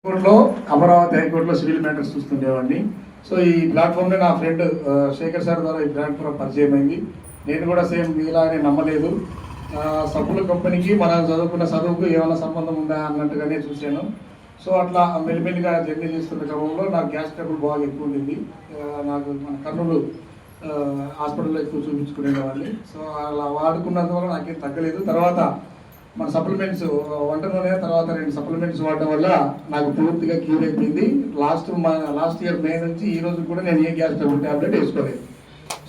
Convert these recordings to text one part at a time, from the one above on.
హైకోర్టులో అమరావతి హైకోర్టులో civil matters చూస్తుండేవాడిని. So ఈ ప్లాట్ఫామ్లో నా ఫ్రెండ్ శేఖర్ సార్ ద్వారా ఈ ప్లాట్ఫామ్ పరిచయం అయింది. నేను కూడా సేమ్ మీలానే నమ్మలేదు. సబ్బుల కంపెనీకి మనం చదువుకున్న చదువుకు ఏమైనా సంబంధం ఉందా అన్నట్టుగానే చూశాను. సో అట్లా మెల్లిమెల్లిగా జర్నీ చేస్తున్న క్రమంలో నాకు గ్యాస్ ట్రబుల్ బాగా ఎక్కువ ఉండింది. నాకు మన కర్నూలు హాస్పిటల్లో ఎక్కువ చూపించుకునేవాడిని. సో అలా వాడుకున్నందువల్ల నాకేం తగ్గలేదు. తర్వాత మన సప్లిమెంట్స్ వంట నూనె తర్వాత 2 సప్లిమెంట్స్ వాడడం వల్ల నాకు పూర్తిగా క్యూర్ అయిపోయింది. లాస్ట్ ఇయర్ మే నుంచి ఈ రోజు కూడా నేను ఏ గ్యాస్ ట్రబుల్ ట్యాబ్లెట్ వేసుకోలేదు.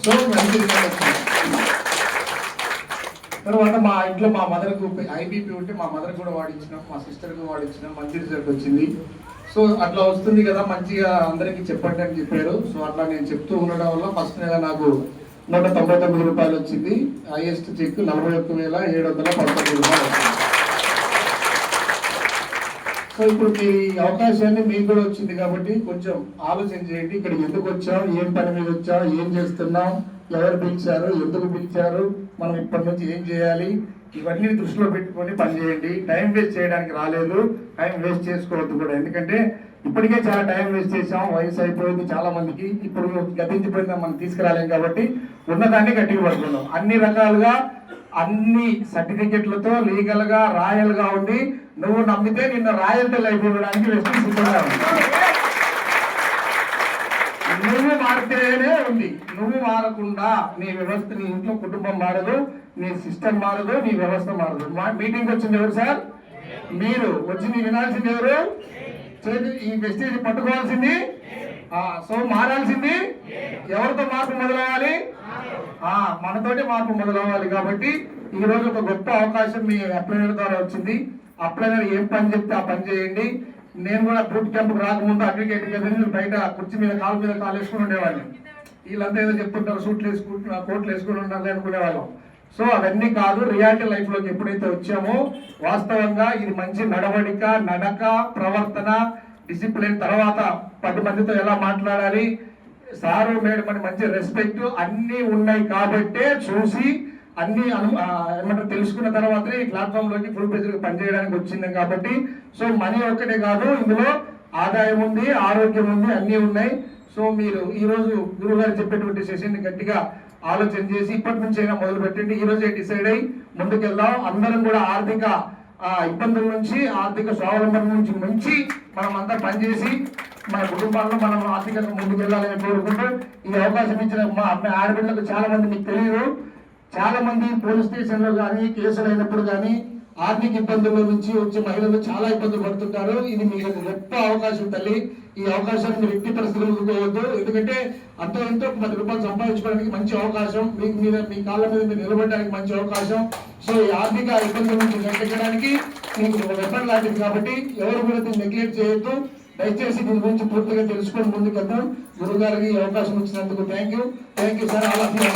సో మంచి తర్వాత మా ఇంట్లో మా మదర్కు ఐబీపీ ఉంటే మా మదర్ కూడా వాడించినాం, మా సిస్టర్కి వాడించినాం, మంచి రిజల్ట్ వచ్చింది. సో అట్లా వస్తుంది కదా, మంచిగా అందరికీ చెప్పండి అని చెప్పారు. సో అట్లా నేను చెప్తూ ఉండడం వల్ల ఫస్ట్ నెల నాకు 199 రూపాయలు వచ్చింది. హైయెస్ట్ చెక్ 41,719 రూపాయలు వచ్చింది. సో ఇప్పుడు మీ అవకాశాన్ని మీకు కూడా వచ్చింది కాబట్టి కొంచెం ఆలోచన చేయండి. ఇక్కడికి ఎందుకు వచ్చాం, ఏం పని మీద వచ్చాం, ఏం చేస్తున్నాం, ఎవరు పిలిచారు, ఎందుకు పిలిచారు, మనం ఇప్పటి నుంచి ఏం చేయాలి, ఇవన్నీ దృష్టిలో పెట్టుకొని పని చేయండి. టైం వేస్ట్ చేయడానికి రాలేదు, టైం వేస్ట్ చేసుకోవద్దు కూడా. ఎందుకంటే ఇప్పటికే చాలా టైం వేస్ట్ చేసాం, వయసు అయిపోయింది చాలా మందికి. ఇప్పుడు గతించిపోయిందా మనం తీసుకురాలేం కాబట్టి ఉన్నదాన్ని గట్టిగా పడుతున్నాం. అన్ని రకాలుగా అన్ని సర్టిఫికెట్లతో లీగల్గా రాయల్గా ఉండి నువ్వు నమ్మితే నిన్న రాయల్టీ లైఫ్ ఇవ్వడానికి వ్యక్తి సిద్ధంగా ఉంది. నువ్వు మారితేనే ఉంది. నువ్వు మారకుండా నీ వ్యవస్థ, నీ ఇంట్లో కుటుంబం మారదు, నీ సిస్టమ్ మారదు, నీ వ్యవస్థ మారదు. మీటింగ్ వచ్చింది ఎవరు సార్? మీరు వచ్చింది వినాల్సింది ఎవరు? ఈ వెస్టేజ్ పట్టుకోవాల్సింది. సో మారాల్సింది ఎవరితో మార్పు మొదలవ్వాలి? మనతోటి మార్పు మొదలవ్వాలి. కాబట్టి ఈ రోజు ఒక గొప్ప అవకాశం మీ అప్లైనర్ ద్వారా వచ్చింది. అప్లైనర్ ఏం పని చెప్తే ఆ పని చేయండి. నేను కూడా బూట్ క్యాంప్ రాకముందు అడ్వకేట్ బయట కుర్చీ మీద కాలు వేసుకుని ఉండేవాడిని. వీళ్ళంతా ఏదో చెప్తుంటారు, సూట్లు వేసుకుంటున్నా, కోట్లు వేసుకుని ఉండాలి అనుకునేవాళ్ళం. సో అవన్నీ కాదు. రియాలిటీ లైఫ్ లోకి ఎప్పుడైతే వచ్చామో వాస్తవంగా ఇది మంచి నడవడిక, నడక, ప్రవర్తన, డిసిప్లిన్, తర్వాత 10 మందితో ఎలా మాట్లాడాలి, సారు మేడం అని మంచి రెస్పెక్ట్ అన్నీ ఉన్నాయి. కాబట్టే చూసి అన్ని ఏమంటారు తెలుసుకున్న తర్వాతనే ఈ ప్లాట్ఫామ్ లోకి ఫుల్ ప్రెజర్ పనిచేయడానికి వచ్చింది. కాబట్టి సో మనీ ఒక్కటే కాదు, ఇందులో ఆదాయం ఉంది, ఆరోగ్యం ఉంది, అన్నీ ఉన్నాయి. సో మీరు ఈ రోజు గురువు గారు చెప్పేటువంటి సెషన్ గట్టిగా ఆలోచన చేసి ఇప్పటి నుంచి అయినా మొదలు పెట్టండి. ఈ రోజే డిసైడ్ అయ్యి ముందుకెళ్దాం. అందరం కూడా ఆర్థిక ఇబ్బందుల నుంచి, ఆర్థిక స్వావలంబన నుంచి మంచి మనం అంతా పనిచేసి మన కుటుంబాల్లో మనం ఆర్థికంగా ముందుకెళ్ళాలని కోరుకుంటూ ఈ అవకాశం ఇచ్చిన మా ఆడపిల్లలకు చాలా మంది మీకు తెలియదు, చాలా మంది పోలీస్ స్టేషన్లో కానీ కేసులు అయినప్పుడు కానీ ఆర్థిక ఇబ్బందుల నుంచి వచ్చే మహిళలు చాలా ఇబ్బందులు పడుతుంటారు. ఇది మీకు గొప్ప అవకాశం తల్లి. ఈ అవకాశాన్ని మీరు ఎట్టి పరిస్థితులు వదులుకోవద్దు. ఎందుకంటే ఎంతో 10 రూపాయలు సంపాదించుకోవడానికి మంచి అవకాశం, మీకు మీద మీ కాళ్ళ మీద మీరు నిలబడడానికి మంచి అవకాశం. సో ఈ ఆర్థిక ఇబ్బందుల నుంచి గట్టెక్కడానికి మీకు ఒక వెపన్ లాంటిది. కాబట్టి ఎవరు కూడా దీన్ని నెగ్లెక్ట్ చేయొద్దు. దయచేసి దీని గురించి పూర్తిగా తెలుసుకొని ముందుకెళ్తాం. గురువు గారికి ఈ అవకాశం ఇచ్చినందుకు thank you sir. All of you.